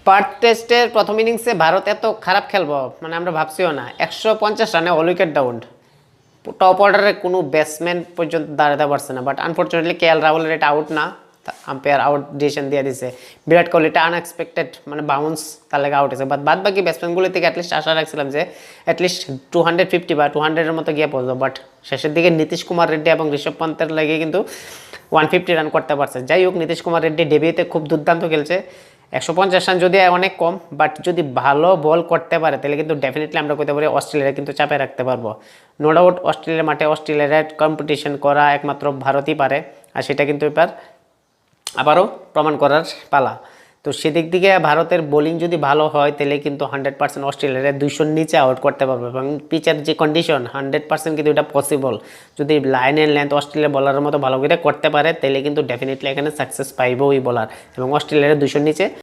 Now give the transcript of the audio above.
পার্থ টেস্টের প্রথম ইনিংসে ভারত এত খারাপ খেলবো মানে আমরা ভাবছিও না। 150 রানে অল উইকেট ডাউন, টপ অর্ডারে কোনো ব্যাটসম্যান পর্যন্ত দাঁড়াতে পারছে না। বাট আনফর্চুনেটলি কে এল রাহুলের এটা আউট না, আম্পায়ার আউট ডিসিশন দিয়ে দিছে। বিরাট কোহলি এটা আনএক্সপেক্টেড মানে বাউন্স, তার লেগে আউট হয়েছে। বাট বাদ বাকি ব্যাটসম্যানগুলো থেকে অ্যাটলিস্ট আশা রাখছিলাম যে অ্যাটলিস্ট 250 বা 200-এর মতো গিয়ে পড়লো। বাট শেষের দিকে নীতিশ কুমার রেড্ডি এবং ঋষভ পন্তের লেগে কিন্তু 150 রান করতে পারছে। যাই হোক, নীতিশ কুমার রেড্ডি ডেবিউতে খুব দুর্দান্ত খেলছে। 150 রান যদি অনেক কম, বাট যদি ভালো বল করতে পারে তাহলে কিন্তু ডেফিনেটলি আমরা করতে পারি অস্ট্রেলিয়া কিন্তু চাপে রাখতে পারবো। নো ডাউট অস্ট্রেলিয়ার মাঠে অস্ট্রেলিয়ার কম্পিটিশন করা একমাত্র ভারতই পারে, আর সেটা কিন্তু এবার আবারও প্রমাণ করার পালা। তো সেদিক থেকে ভারতের বোলিং যদি ভালো হয় তাহলে কিন্তু 100% অস্ট্রেলিয়ার 200-র নিচে আউট করতে পারবে। এবং পিচের যে কন্ডিশন 100% কিন্তু এটা পসিবল। যদি লাইনের লেন্থ অস্ট্রেলিয়া বলারের মতো ভালো করে করতে পারে তাহলে কিন্তু ডেফিনেটলি এখানে সাকসেস পাইব ওই বলার, এবং অস্ট্রেলিয়ার 200-র নিচে